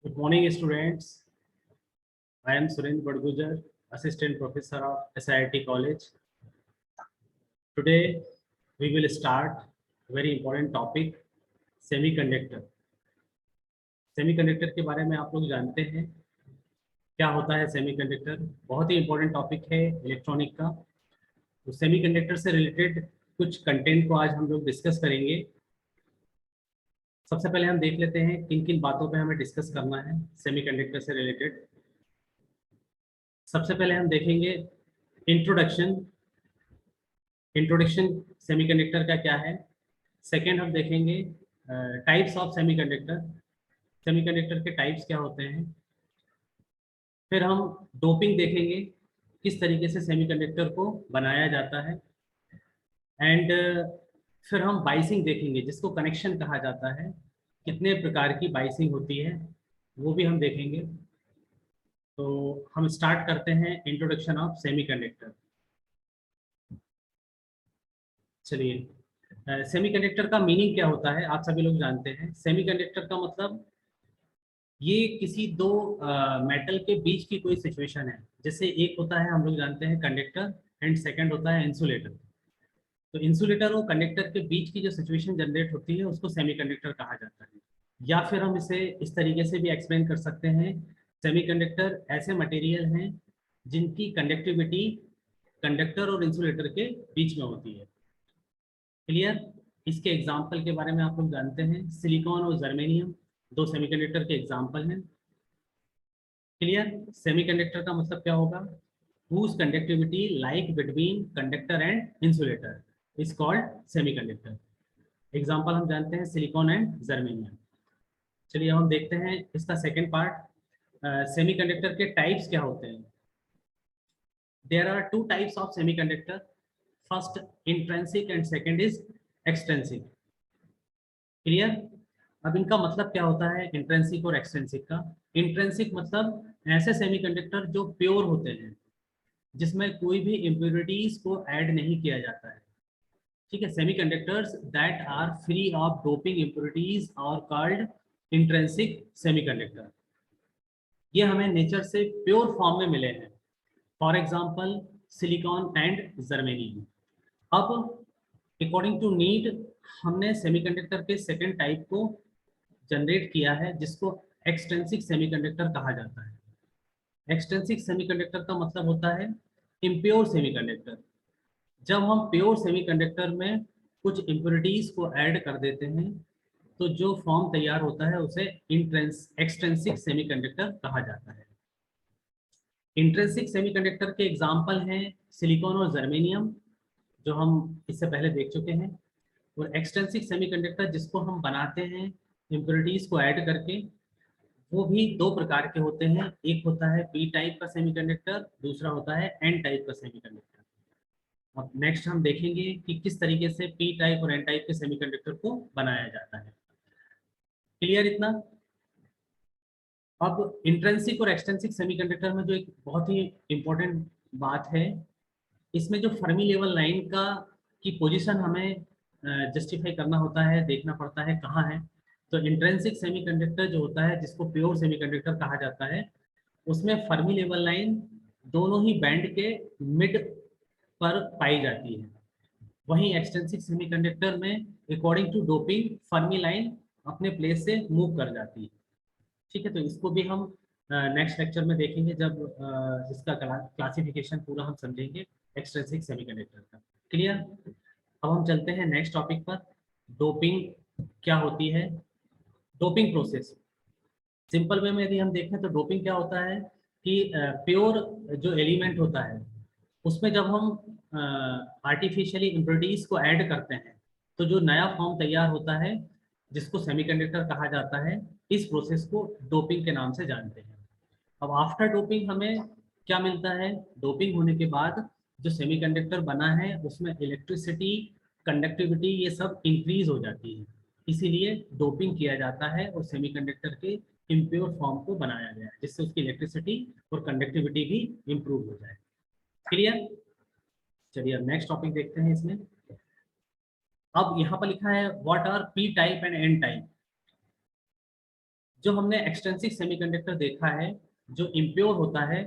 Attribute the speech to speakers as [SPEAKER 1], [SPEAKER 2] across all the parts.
[SPEAKER 1] Good morning, students. I am Surendra Badgujar, Assistant Professor of SIIT College. Today, we will start a very important topic, semiconductor. Semiconductor के बारे में आप लोग जानते हैं क्या होता है सेमीकंडक्टर? बहुत ही इंपॉर्टेंट टॉपिक है इलेक्ट्रॉनिक का। तो सेमीकंडक्टर से रिलेटेड कुछ कंटेंट को आज हम लोग डिस्कस करेंगे। सबसे पहले हम देख लेते हैं किन किन बातों पे हमें डिस्कस करना है सेमीकंडक्टर से रिलेटेड। सबसे पहले हम देखेंगे इंट्रोडक्शन सेमीकंडक्टर का क्या है। सेकेंड हम देखेंगे टाइप्स ऑफ सेमीकंडक्टर के टाइप्स क्या होते हैं। फिर हम डोपिंग देखेंगे, किस तरीके से सेमीकंडक्टर को बनाया जाता है। एंड फिर हम बाइसिंग देखेंगे, जिसको कनेक्शन कहा जाता है। कितने प्रकार की बाइसिंग होती है वो भी हम देखेंगे। तो हम स्टार्ट करते हैं इंट्रोडक्शन ऑफ सेमीकंडक्टर। चलिए, सेमीकंडक्टर का मीनिंग क्या होता है आप सभी लोग जानते हैं। सेमीकंडक्टर का मतलब ये किसी दो मेटल के बीच की कोई सिचुएशन है। जैसे एक होता है, हम लोग जानते हैं, कंडक्टर, एंड सेकंड होता है इंसुलेटर। तो इंसुलेटर और कंडक्टर के बीच की जो सिचुएशन जनरेट होती है उसको सेमीकंडक्टर कहा जाता है। या फिर हम इसे इस तरीके से भी एक्सप्लेन कर सकते हैं, सेमीकंडक्टर ऐसे मटेरियल हैं जिनकी कंडक्टिविटी कंडक्टर और इंसुलेटर के बीच में होती है। क्लियर? इसके एग्जाम्पल के बारे में आप लोग जानते हैं, सिलिकॉन और जर्मेनियम दो सेमीकंडक्टर के एग्जाम्पल हैं। क्लियर? सेमीकंडक्टर का मतलब क्या होगा? whose conductivity like between conductor and insulator is called semiconductor. Example हम जानते हैं सिलिकॉन एंड जर्मेनियम। चलिए हम देखते हैं इसका सेकेंड पार्ट, सेमीकंडक्टर के टाइप्स क्या होते हैं। There are two types of semiconductor, first intrinsic and second is extrinsic. Clear? अब इनका मतलब क्या होता है इंट्रिंसिक और एक्सट्रिंसिक का। इंट्रिंसिक मतलब ऐसे सेमीकंडक्टर जो प्योर होते हैं, जिसमें कोई भी इम्प्योरिटीज को ऐड नहीं किया जाता है। ठीक है, semiconductors that are free of doping impurities are called intrinsic semiconductor. ये हमें नेचर से प्योर फॉर्म में मिले हैं। For example silicon and germanium. अब अकॉर्डिंग टू नीड हमने सेमीकंडक्टर के सेकेंड टाइप को जनरेट किया है, जिसको एक्सट्रिंसिक सेमीकंडक्टर कहा जाता है। एक्सट्रिंसिक सेमीकंडक्टर का मतलब होता है इम्प्योर सेमीकंडक्टर। जब हम प्योर सेमीकंडक्टर में कुछ इम्प्योरिटीज को ऐड कर देते हैं तो जो फॉर्म तैयार होता है उसे एक्सट्रिंसिक सेमीकंडक्टर कहा जाता है। इंट्रिंसिक सेमीकंडक्टर के एग्जाम्पल हैं सिलिकॉन और जर्मेनियम, जो हम इससे पहले देख चुके हैं। और एक्सट्रिंसिक सेमीकंडक्टर जिसको हम बनाते हैं इम्प्योरिटीज को ऐड करके, वो भी दो प्रकार के होते हैं। एक होता है पी टाइप का सेमीकंडक्टर, दूसरा होता है एन टाइप का सेमीकंडक्टर। अब नेक्स्ट हम देखेंगे कि किस तरीके से पी टाइप और एन टाइप के सेमीकंडक्टर को बनाया जाता है। क्लियर इतना? अब इंट्रिंसिक और एक्सट्रिंसिक सेमीकंडक्टर में जो एक बहुत ही इंपॉर्टेंट बात है, इसमें जो फर्मी लेवल लाइन का की पोजीशन हमें जस्टिफाई करना होता है, देखना पड़ता है कहाँ है। तो इंट्रिंसिक सेमीकंडक्टर जो होता है, जिसको प्योर सेमीकंडक्टर कहा जाता है, उसमें फर्मी लेवल लाइन दोनों ही बैंड के मिड पर पाई जाती है। वहीं एक्सटेंसिव सेमीकंडक्टर में according to doping Fermi line अपने प्लेस से मूव कर जाती है। ठीक है, तो इसको भी हम नेक्स्ट लेक्चर में देखेंगे, जब इसका क्लासिफिकेशन पूरा हम समझेंगे एक्सटेंसिव सेमीकंडक्टर का। क्लियर? अब हम चलते हैं नेक्स्ट टॉपिक पर, डोपिंग क्या होती है, डोपिंग प्रोसेस। सिंपल वे में यदि हम देखें तो डोपिंग क्या होता है कि प्योर जो एलिमेंट होता है उसमें जब हम आर्टिफिशियली इम्प्योरिटीज को ऐड करते हैं तो जो नया फॉर्म तैयार होता है, जिसको सेमीकंडक्टर कहा जाता है, इस प्रोसेस को डोपिंग के नाम से जानते हैं। अब आफ्टर डोपिंग हमें क्या मिलता है? डोपिंग होने के बाद जो सेमीकंडक्टर बना है उसमें इलेक्ट्रिसिटी, कंडक्टिविटी, ये सब इंक्रीज हो जाती है। इसीलिए डोपिंग किया जाता है और सेमीकंडक्टर के इम्प्योर फॉर्म को बनाया गया है, जिससे उसकी इलेक्ट्रिसिटी और कंडक्टिविटी भी इम्प्रूव हो जाए। क्लियर? चलिए अब नेक्स्ट टॉपिक देखते हैं इसमें। अब यहाँ पर लिखा है what are P type and N type. जो हमने एक्सट्रिंसिक सेमीकंडक्टर देखा है, जो इम्प्योर होता है,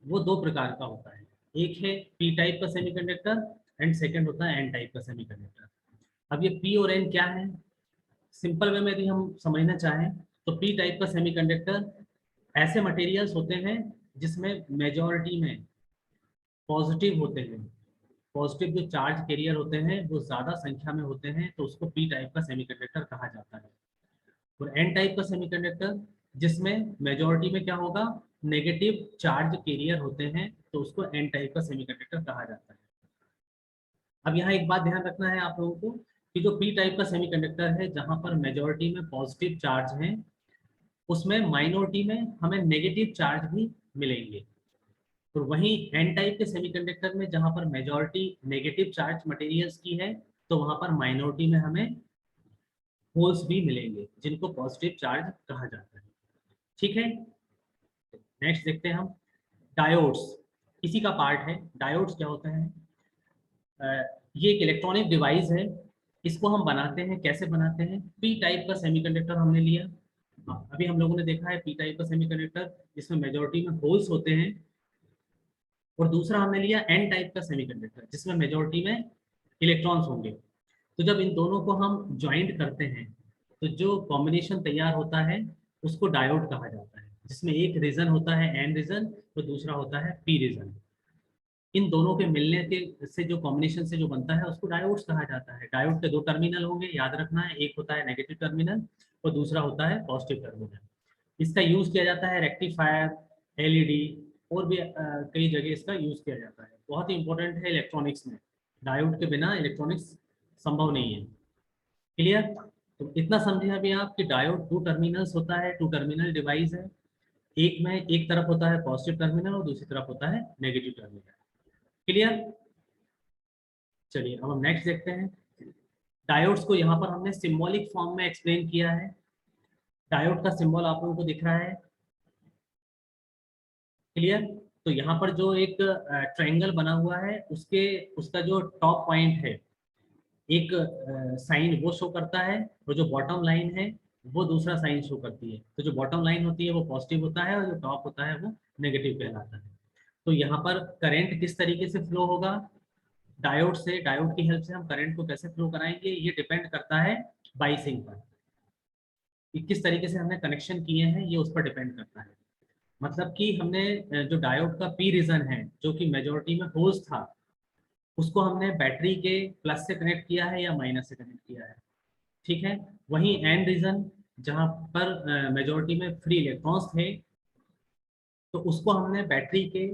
[SPEAKER 1] वो दो प्रकार का होता है। एक है पी टाइप का सेमीकंडक्टर एंड सेकंड होता है एन टाइप का सेमीकंडक्टर। अब ये पी और एन क्या है, सिंपल वे में यदि हम समझना चाहें तो पी टाइप का सेमीकंडक्टर ऐसे मटेरियल्स होते हैं जिसमें मेजॉरिटी में पॉजिटिव होते हैं। पॉजिटिव जो चार्ज कैरियर होते हैं वो ज्यादा संख्या में होते हैं, तो उसको पी टाइप का सेमीकंडक्टर कहा जाता है। और एन टाइप का सेमीकंडक्टर जिसमें मेजॉरिटी में क्या होगा, नेगेटिव चार्ज कैरियर होते हैं, तो उसको एन टाइप का सेमीकंडक्टर कहा जाता है। अब यहाँ एक बात ध्यान रखना है आप लोगों को कि जो पी टाइप का सेमीकंडक्टर है जहां पर मेजॉरिटी में पॉजिटिव चार्ज है, उसमें माइनॉरिटी में हमें नेगेटिव चार्ज भी मिलेंगे। और वहीं एन टाइप के सेमीकंडक्टर में जहां पर मेजॉरिटी नेगेटिव चार्ज मटेरियल्स की है, तो वहां पर माइनॉरिटी में हमें होल्स भी मिलेंगे जिनको पॉजिटिव चार्ज कहा जाता है। ठीक है, नेक्स्ट देखते हैं हम डायोड्स। इसी का पार्ट है। डायोड्स क्या होते हैं? ये एक इलेक्ट्रॉनिक डिवाइस है। इसको हम बनाते हैं, कैसे बनाते हैं? पी टाइप का सेमीकंडक्टर हमने लिया। अभी हम लोगों ने देखा है पी टाइप का सेमीकंडक्टर जिसमें मेजॉरिटी में होल्स होते हैं, और दूसरा हमने लिया एन टाइप का सेमीकंडक्टर जिसमें मेजॉरिटी में इलेक्ट्रॉन्स होंगे। तो जब इन दोनों को हम ज्वाइंट करते हैं तो जो कॉम्बिनेशन तैयार होता है उसको डायोड कहा जाता है, जिसमें एक रीजन होता है एन रीजन और दूसरा होता है पी रीजन। इन दोनों के मिलने के से जो कॉम्बिनेशन से जो बनता है उसको डायोड्स कहा जाता है। डायोड के दो टर्मिनल होंगे, याद रखना है, एक होता है नेगेटिव टर्मिनल और दूसरा होता है पॉजिटिव टर्मिनल। इसका यूज किया जाता है रेक्टिफायर, एलईडी और भी कई जगह इसका यूज किया जाता है। बहुत ही इंपॉर्टेंट है इलेक्ट्रॉनिक्स में। डायोड के बिना इलेक्ट्रॉनिक्स संभव नहीं है। क्लियर? तो इतना समझे अभी आप कि डायोड टू टर्मिनल्स होता है, टू टर्मिनल डिवाइस है। एक में एक तरफ होता है पॉजिटिव टर्मिनल और दूसरी तरफ होता है नेगेटिव टर्मिनल। क्लियर? चलिए अब हम नेक्स्ट देखते हैं। डायोड्स को यहाँ पर हमने सिंबॉलिक फॉर्म में एक्सप्लेन किया है। डायोड का सिंबल आप लोगों को दिख रहा है। क्लियर? तो यहाँ पर जो एक ट्रायंगल बना हुआ है उसके उसका जो टॉप पॉइंट है एक साइन वो शो करता है, और जो बॉटम लाइन है वो दूसरा साइन शो करती है। तो जो बॉटम लाइन होती है वो पॉजिटिव होता है और जो टॉप होता है वो नेगेटिव कहलाता है। तो यहाँ पर करंट किस तरीके से फ्लो होगा, डायोड से, डायोड की हेल्प से हम करंट को कैसे फ्लो कराएंगे, ये डिपेंड करता है बाइसिंग पर, कि किस तरीके से हमने कनेक्शन किए हैं, ये उस पर डिपेंड करता है। मतलब कि हमने जो डायोड का पी रीजन है जो कि मेजोरिटी में होल्स था, उसको हमने बैटरी के प्लस से कनेक्ट किया है या माइनस से कनेक्ट किया है। ठीक है, वहीं एन रीजन जहां पर मेजोरिटी में फ्री इलेक्ट्रॉन्स थे, तो उसको हमने बैटरी के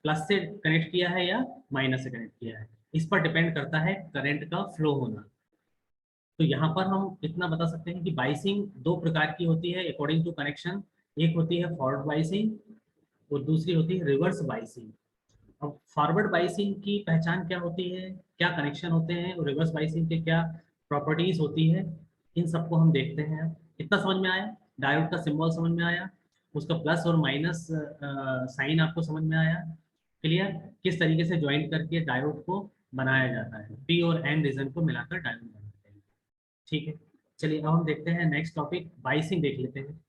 [SPEAKER 1] प्लस से कनेक्ट किया है या माइनस से कनेक्ट किया है। इस पर डिपेंड करता है करंट का फ्लो होना। तो यहाँ पर हम इतना बता सकते हैं कि बाइसिंग दो प्रकार की होती है अकॉर्डिंग टू कनेक्शन। एक होती है फॉरवर्ड बाइसिंग और दूसरी होती है रिवर्स बाइसिंग। अब फॉरवर्ड बाइसिंग की पहचान क्या होती है, क्या कनेक्शन होते हैं, और रिवर्स बाइसिंग के क्या प्रॉपर्टीज होती है, इन सबको हम देखते हैं। कितना समझ में आया? डायोड का सिंबल समझ में आया, उसका प्लस और माइनस साइन आपको समझ में आया? क्लियर? किस तरीके से ज्वाइन करके डायोड को बनाया जाता है, पी और एन रीजन को मिलाकर डायोड बनाते हैं। ठीक है, चलिए अब हम देखते हैं नेक्स्ट टॉपिक, बाइसिंग देख लेते हैं।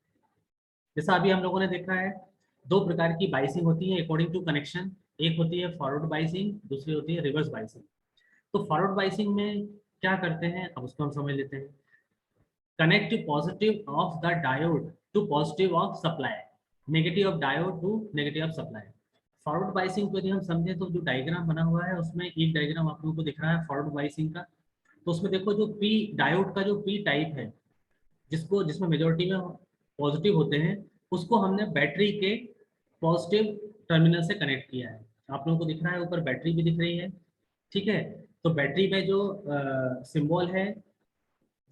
[SPEAKER 1] जैसा अभी हम लोगों ने देखा है दो प्रकार की बाइसिंग होती है अकॉर्डिंग टू कनेक्शन। एक होती है फॉरवर्ड बाइसिंग, दूसरी होती है रिवर्स बाइसिंग। तो फॉरवर्ड बाइसिंग में क्या करते हैं, अब उसको हम समझ लेते हैं। Connect positive of the diode two positive of supply, negative of diode two negative of supply. Forward biasing को यदि हम समझें तो जो डायग्राम बना हुआ है उसमें एक डायग्राम आप लोगों को दिख रहा है फॉरवर्ड बाइसिंग का। तो उसमें देखो जो पी डायोड का जो पी टाइप है, जिसको जिसमें मेजोरिटी में पॉजिटिव होते हैं, उसको हमने बैटरी के पॉजिटिव टर्मिनल से कनेक्ट किया है। आप लोगों को दिख रहा है ऊपर बैटरी भी दिख रही है। ठीक है, तो बैटरी में जो सिंबल है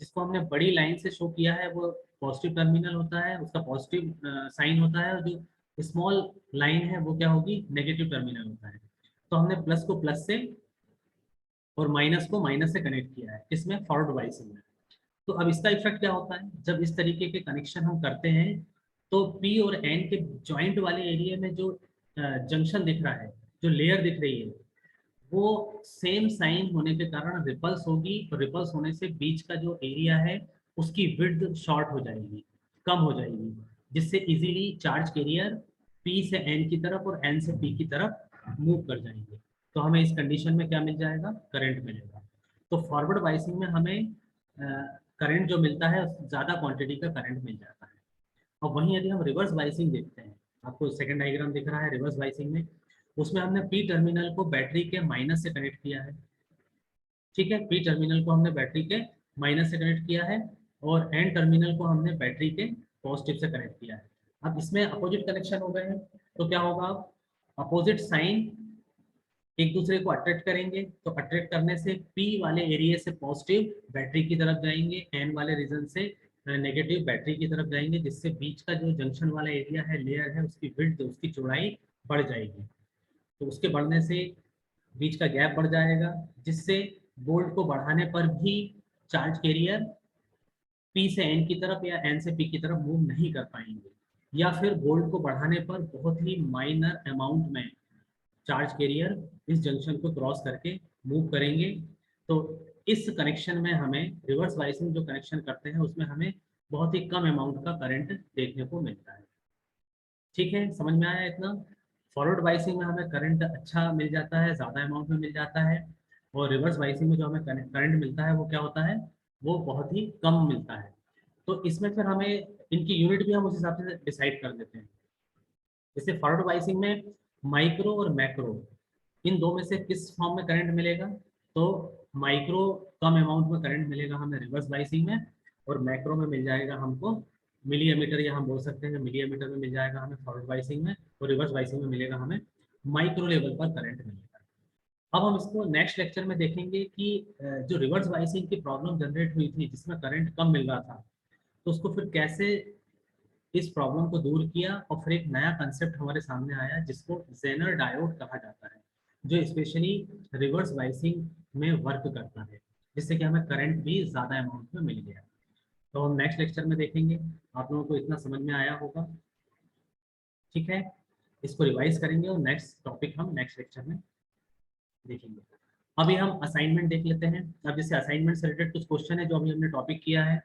[SPEAKER 1] जिसको हमने बड़ी लाइन से शो किया है वो पॉजिटिव टर्मिनल होता है, उसका पॉजिटिव साइन होता है, और जो स्मॉल लाइन है वो क्या होगी, नेगेटिव टर्मिनल होता है। तो हमने प्लस को प्लस से और माइनस को माइनस से कनेक्ट किया है, इसमें फॉरवर्ड बाइसिंग में। तो अब इसका इफेक्ट क्या होता है, जब इस तरीके के कनेक्शन हम करते हैं तो पी और एन के जॉइंट वाले एरिया में जो जंक्शन दिख रहा है, जो लेयर दिख रही है, वो सेम साइन होने के कारण रिपल्स होगी, और रिपल्स होने से बीच का जो एरिया है उसकी विड्थ शॉर्ट हो जाएगी। कम हो जाएगी, जिससे इजीली चार्ज कैरियर पी से एन की तरफ और एन से पी की तरफ मूव कर जाएंगे। तो हमें इस कंडीशन में क्या मिल जाएगा, करंट मिलेगा। तो फॉरवर्ड बाइसिंग में हमें करंट जो मिलता है ज़्यादा क्वांटिटी का करंट मिल जाता है। और वहीं यदि हम रिवर्स बाइसिंग देखते हैं, आपको सेकंड डायग्राम दिख रहा है रिवर्स बाइसिंग में, उसमें हमने पी टर्मिनल को बैटरी के माइनस से कनेक्ट किया है। ठीक है, पी टर्मिनल को हमने बैटरी के माइनस से कनेक्ट किया है और एन टर्मिनल को हमने बैटरी के पॉजिटिव से कनेक्ट किया है। अब इसमें अपोजिट कनेक्शन हो गए हैं, तो क्या होगा, अपोजिट साइन एक दूसरे को अट्रैक्ट करेंगे, तो अट्रैक्ट करने से पी वाले एरिया से पॉजिटिव बैटरी की तरफ जाएंगे, एन वाले रीजन से नेगेटिव बैटरी की तरफ जाएंगे, जिससे बीच का जो जंक्शन वाला एरिया है, लेयर है, उसकी विड्थ, उसकी चौड़ाई बढ़ जाएगी। तो उसके बढ़ने से बीच का गैप बढ़ जाएगा, जिससे बोल्ट को बढ़ाने पर भी चार्ज कैरियर पी से एन की तरफ या एन से पी की तरफ मूव नहीं कर पाएंगे, या फिर बोल्ट को बढ़ाने पर बहुत ही माइनर अमाउंट में चार्ज कैरियर इस जंक्शन को क्रॉस करके मूव करेंगे। तो इस कनेक्शन में हमें रिवर्स बाइसिंग जो कनेक्शन करते हैं उसमें हमें बहुत ही कम अमाउंट का करंट देखने को मिलता है। ठीक है, समझ में आया इतना। फॉरवर्ड बाइसिंग में हमें करंट अच्छा मिल जाता है, ज़्यादा अमाउंट में मिल जाता है, और रिवर्स बाइसिंग में जो हमें करंट मिलता है वो क्या होता है, वो बहुत ही कम मिलता है। तो इसमें फिर हमें इनकी यूनिट भी हम उस हिसाब से डिसाइड कर देते हैं। जैसे फॉरवर्ड बाइसिंग में माइक्रो और मैक्रो, इन दो में से किस फॉर्म में करंट मिलेगा, तो माइक्रो कम अमाउंट में करंट मिलेगा हमें रिवर्स बाइसिंग में, और मैक्रो में मिल जाएगा हमको मिली एमीटर, या हम बोल सकते हैं मिली एमीटर में मिल जाएगा हमें फॉरवर्ड बाइसिंग में, और रिवर्स बाइसिंग में मिलेगा हमें माइक्रो लेवल पर करंट मिलेगा। अब हम इसको नेक्स्ट लेक्चर में देखेंगे कि जो रिवर्स बाइसिंग की प्रॉब्लम जनरेट हुई थी जिसमें करंट कम मिल रहा था, तो उसको फिर कैसे इस प्रॉब्लम को दूर किया, और फिर एक नया कंसेप्ट हमारे सामने आया जिसको जेनर डायोड कहा जाता है, जो स्पेशली रिवर्स बाइसिंग में वर्क करता है, जिससे कि हमें करंट भी ज़्यादा अमाउंट में मिल गया। तो हम नेक्स्ट लेक्चर में देखेंगे। आप लोगों को इतना समझ में आया होगा, ठीक है। इसको रिवाइज करेंगे और नेक्स्ट टॉपिक हम नेक्स्ट लेक्चर में देखेंगे। अभी हम असाइनमेंट देख लेते हैं। अब जैसे असाइनमेंट से रिलेटेड कुछ क्वेश्चन है जो अभी हमने टॉपिक किया है,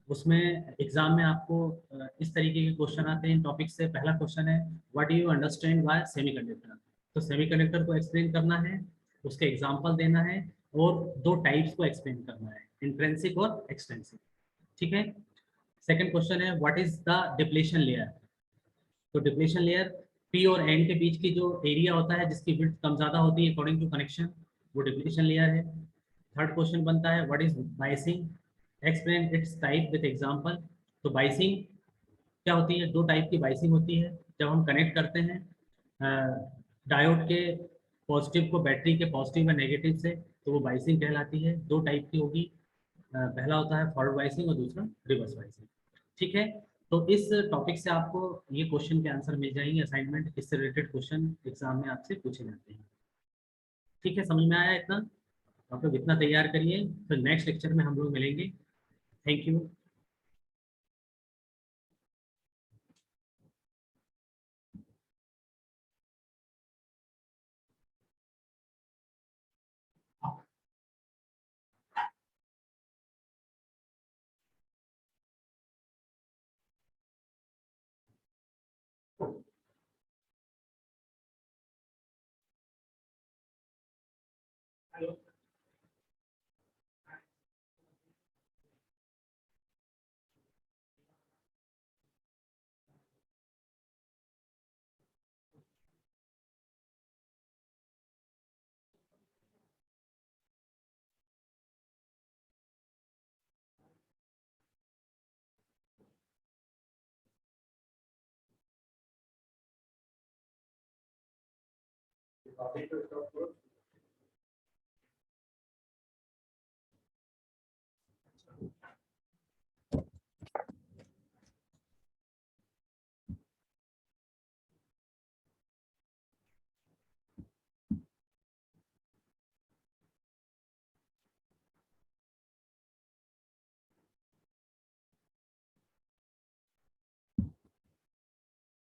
[SPEAKER 1] उसमें एग्जाम में आपको इस तरीके के क्वेश्चन आते हैं टॉपिक से। पहला क्वेश्चन है, what do you understand by semiconductor. तो सेमीकंडक्टर को एक्सप्लेन करना है, उसके एग्जांपल देना है, और दो टाइप्स को एक्सप्लेन करना है, इंट्रिंसिक और एक्सट्रिंसिक। ठीक है। सेकंड क्वेश्चन है, what is the depletion layer. तो डिप्लेशन लेयर पी और एन के बीच की जो एरिया होता है जिसकी विड्थ कम ज्यादा होती है अकॉर्डिंग टू कनेक्शन, वो डिप्लेशन लेयर है। थर्ड क्वेश्चन बनता है, what is biasing, explain it's type with example. तो बाइसिंग क्या होती है, दो टाइप की बाइसिंग होती है। जब हम कनेक्ट करते हैं डायोड के पॉजिटिव को बैटरी के पॉजिटिव या नेगेटिव से, तो वो बाइसिंग कहलाती है। दो टाइप की होगी, पहला होता है फॉरवर्ड बाइसिंग और दूसरा रिवर्स बाइसिंग। ठीक है। तो इस टॉपिक से आपको ये क्वेश्चन के आंसर मिल जाएंगे, असाइनमेंट इससे रिलेटेड क्वेश्चन एग्जाम में आपसे पूछे जाते हैं। ठीक है, समझ में आया इतना। आप लोग इतना तैयार करिए, फिर नेक्स्ट लेक्चर में हम लोग मिलेंगे। Thank you. टॉपिक को स्टॉप करो।